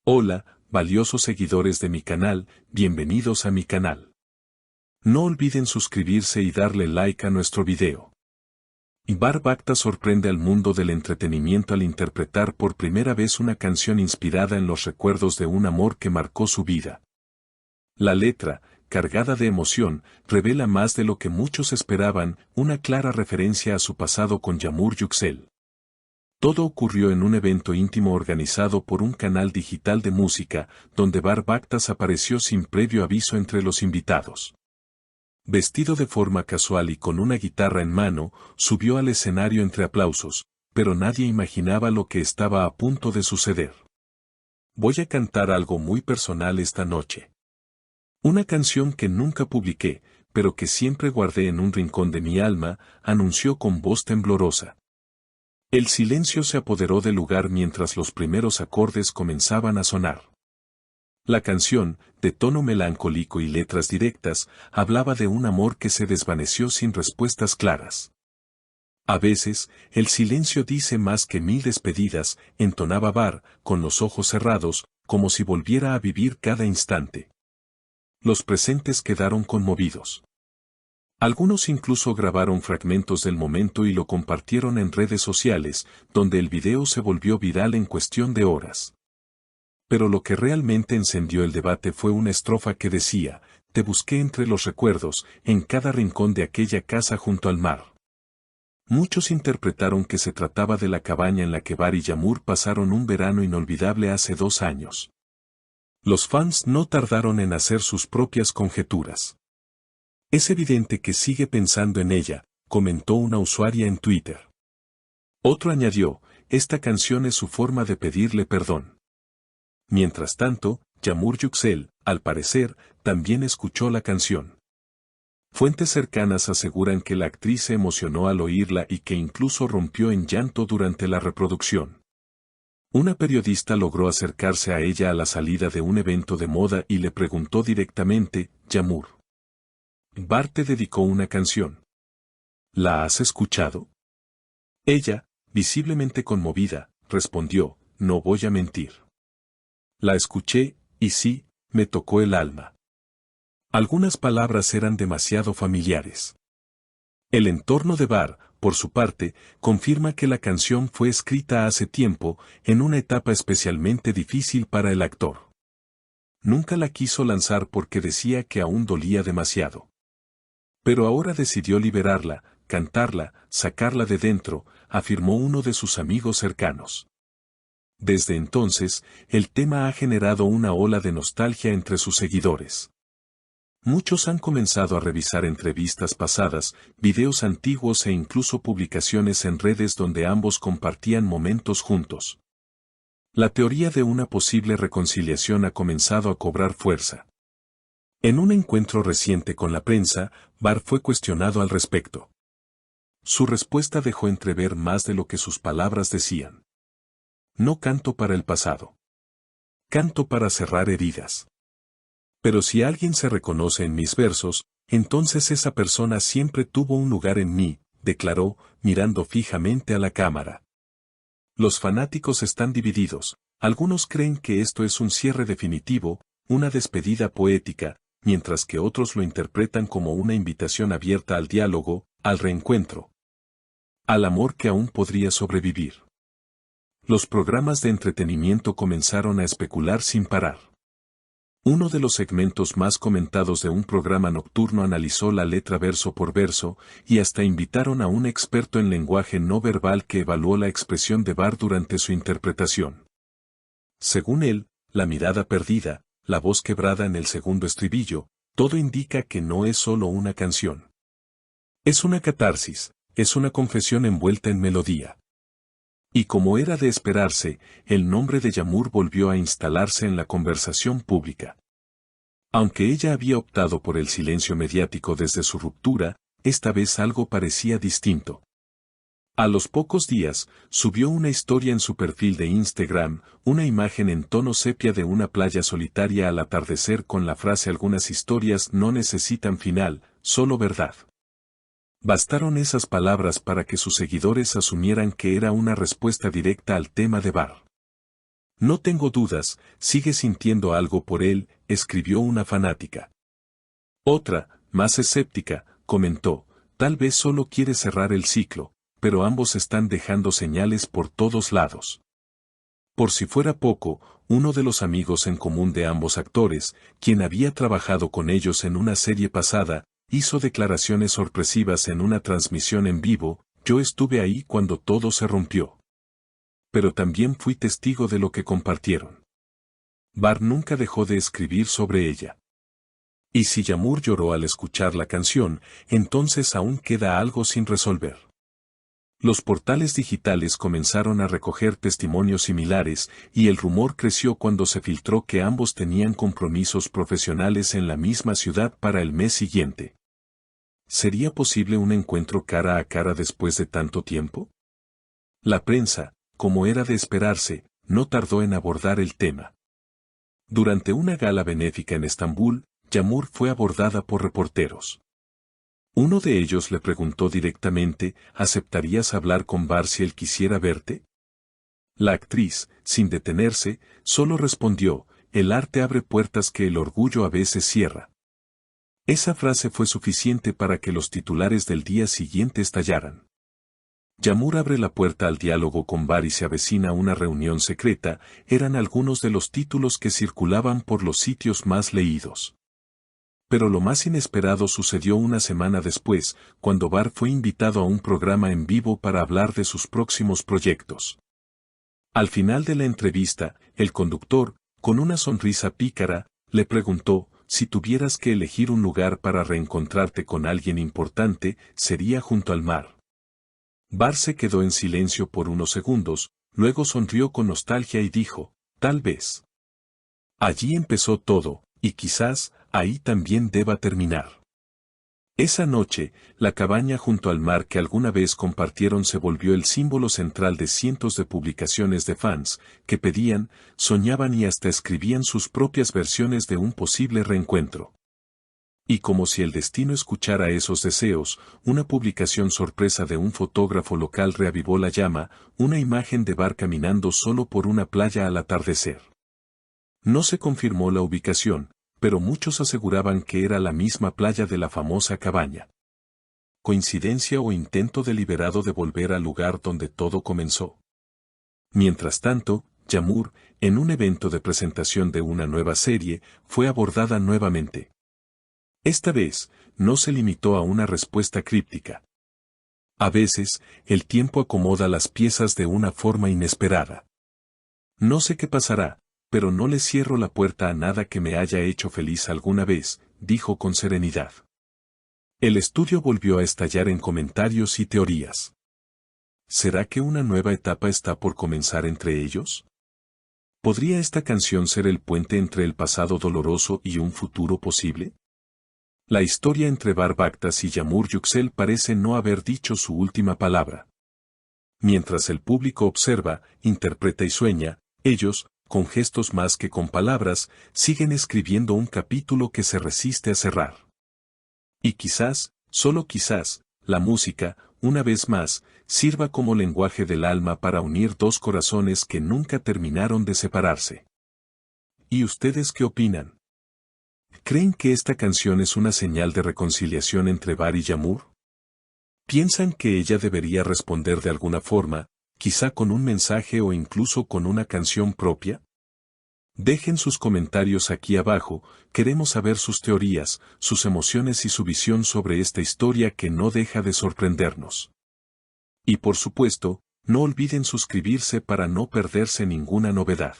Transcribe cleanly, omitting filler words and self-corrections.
Hola, valiosos seguidores de mi canal, bienvenidos a mi canal. No olviden suscribirse y darle like a nuestro video. Bar Bakta sorprende al mundo del entretenimiento al interpretar por primera vez una canción inspirada en los recuerdos de un amor que marcó su vida. La letra, cargada de emoción, revela más de lo que muchos esperaban, una clara referencia a su pasado con Yağmur Yüksel. Todo ocurrió en un evento íntimo organizado por un canal digital de música, donde Bar Baktas apareció sin previo aviso entre los invitados. Vestido de forma casual y con una guitarra en mano, subió al escenario entre aplausos, pero nadie imaginaba lo que estaba a punto de suceder. Voy a cantar algo muy personal esta noche. Una canción que nunca publiqué, pero que siempre guardé en un rincón de mi alma, anunció con voz temblorosa. El silencio se apoderó del lugar mientras los primeros acordes comenzaban a sonar. La canción, de tono melancólico y letras directas, hablaba de un amor que se desvaneció sin respuestas claras. A veces, el silencio dice más que 1000 despedidas, entonaba Bar, con los ojos cerrados, como si volviera a vivir cada instante. Los presentes quedaron conmovidos. Algunos incluso grabaron fragmentos del momento y lo compartieron en redes sociales, donde el video se volvió viral en cuestión de horas. Pero lo que realmente encendió el debate fue una estrofa que decía, te busqué entre los recuerdos, en cada rincón de aquella casa junto al mar. Muchos interpretaron que se trataba de la cabaña en la que Bar y Yağmur pasaron un verano inolvidable hace 2 años. Los fans no tardaron en hacer sus propias conjeturas. Es evidente que sigue pensando en ella, comentó una usuaria en Twitter. Otro añadió, esta canción es su forma de pedirle perdón. Mientras tanto, Yağmur Yüksel, al parecer, también escuchó la canción. Fuentes cercanas aseguran que la actriz se emocionó al oírla y que incluso rompió en llanto durante la reproducción. Una periodista logró acercarse a ella a la salida de un evento de moda y le preguntó directamente, Yağmur, Bar te dedicó una canción. ¿La has escuchado? Ella, visiblemente conmovida, respondió, no voy a mentir. La escuché, y sí, me tocó el alma. Algunas palabras eran demasiado familiares. El entorno de Bar, por su parte, confirma que la canción fue escrita hace tiempo, en una etapa especialmente difícil para el actor. Nunca la quiso lanzar porque decía que aún dolía demasiado. Pero ahora decidió liberarla, cantarla, sacarla de dentro, afirmó uno de sus amigos cercanos. Desde entonces, el tema ha generado una ola de nostalgia entre sus seguidores. Muchos han comenzado a revisar entrevistas pasadas, videos antiguos e incluso publicaciones en redes donde ambos compartían momentos juntos. La teoría de una posible reconciliación ha comenzado a cobrar fuerza. En un encuentro reciente con la prensa, Bar fue cuestionado al respecto. Su respuesta dejó entrever más de lo que sus palabras decían. No canto para el pasado. Canto para cerrar heridas. Pero si alguien se reconoce en mis versos, entonces esa persona siempre tuvo un lugar en mí, declaró, mirando fijamente a la cámara. Los fanáticos están divididos, algunos creen que esto es un cierre definitivo, una despedida poética, mientras que otros lo interpretan como una invitación abierta al diálogo, al reencuentro. Al amor que aún podría sobrevivir. Los programas de entretenimiento comenzaron a especular sin parar. Uno de los segmentos más comentados de un programa nocturno analizó la letra verso por verso, y hasta invitaron a un experto en lenguaje no verbal que evaluó la expresión de Bar durante su interpretación. Según él, la mirada perdida, la voz quebrada en el segundo estribillo, todo indica que no es solo una canción. Es una catarsis, es una confesión envuelta en melodía. Y como era de esperarse, el nombre de Yağmur volvió a instalarse en la conversación pública. Aunque ella había optado por el silencio mediático desde su ruptura, esta vez algo parecía distinto. A los pocos días, subió una historia en su perfil de Instagram, una imagen en tono sepia de una playa solitaria al atardecer con la frase algunas historias no necesitan final, solo verdad. Bastaron esas palabras para que sus seguidores asumieran que era una respuesta directa al tema de Bar. No tengo dudas, sigue sintiendo algo por él, escribió una fanática. Otra, más escéptica, comentó, tal vez solo quiere cerrar el ciclo, pero ambos están dejando señales por todos lados. Por si fuera poco, uno de los amigos en común de ambos actores, quien había trabajado con ellos en una serie pasada, hizo declaraciones sorpresivas en una transmisión en vivo. Yo estuve ahí cuando todo se rompió. Pero también fui testigo de lo que compartieron. Bar nunca dejó de escribir sobre ella. Y si Yağmur lloró al escuchar la canción, entonces aún queda algo sin resolver. Los portales digitales comenzaron a recoger testimonios similares, y el rumor creció cuando se filtró que ambos tenían compromisos profesionales en la misma ciudad para el mes siguiente. ¿Sería posible un encuentro cara a cara después de tanto tiempo? La prensa, como era de esperarse, no tardó en abordar el tema. Durante una gala benéfica en Estambul, Yağmur fue abordada por reporteros. Uno de ellos le preguntó directamente, ¿aceptarías hablar con Bar si él quisiera verte? La actriz, sin detenerse, solo respondió, el arte abre puertas que el orgullo a veces cierra. Esa frase fue suficiente para que los titulares del día siguiente estallaran. Yağmur abre la puerta al diálogo con Bar y se avecina una reunión secreta, eran algunos de los títulos que circulaban por los sitios más leídos. Pero lo más inesperado sucedió una semana después, cuando Bar fue invitado a un programa en vivo para hablar de sus próximos proyectos. Al final de la entrevista, el conductor, con una sonrisa pícara, le preguntó, si tuvieras que elegir un lugar para reencontrarte con alguien importante, sería junto al mar. Bar se quedó en silencio por unos segundos, luego sonrió con nostalgia y dijo, tal vez. Allí empezó todo, y quizás, ahí también deba terminar. Esa noche, la cabaña junto al mar que alguna vez compartieron se volvió el símbolo central de cientos de publicaciones de fans, que pedían, soñaban y hasta escribían sus propias versiones de un posible reencuentro. Y como si el destino escuchara esos deseos, una publicación sorpresa de un fotógrafo local reavivó la llama, una imagen de Bar caminando solo por una playa al atardecer. No se confirmó la ubicación, pero muchos aseguraban que era la misma playa de la famosa cabaña. ¿Coincidencia o intento deliberado de volver al lugar donde todo comenzó? Mientras tanto, Yağmur, en un evento de presentación de una nueva serie, fue abordada nuevamente. Esta vez, no se limitó a una respuesta críptica. A veces, el tiempo acomoda las piezas de una forma inesperada. No sé qué pasará, pero no le cierro la puerta a nada que me haya hecho feliz alguna vez, dijo con serenidad. El estudio volvió a estallar en comentarios y teorías. ¿Será que una nueva etapa está por comenzar entre ellos? ¿Podría esta canción ser el puente entre el pasado doloroso y un futuro posible? La historia entre Bar Baktas y Yağmur Yüksel parece no haber dicho su última palabra. Mientras el público observa, interpreta y sueña, ellos, con gestos más que con palabras, siguen escribiendo un capítulo que se resiste a cerrar. Y quizás, solo quizás, la música, una vez más, sirva como lenguaje del alma para unir dos corazones que nunca terminaron de separarse. ¿Y ustedes qué opinan? ¿Creen que esta canción es una señal de reconciliación entre Bar y Yağmur? ¿Piensan que ella debería responder de alguna forma, quizá con un mensaje o incluso con una canción propia? Dejen sus comentarios aquí abajo, queremos saber sus teorías, sus emociones y su visión sobre esta historia que no deja de sorprendernos. Y por supuesto, no olviden suscribirse para no perderse ninguna novedad.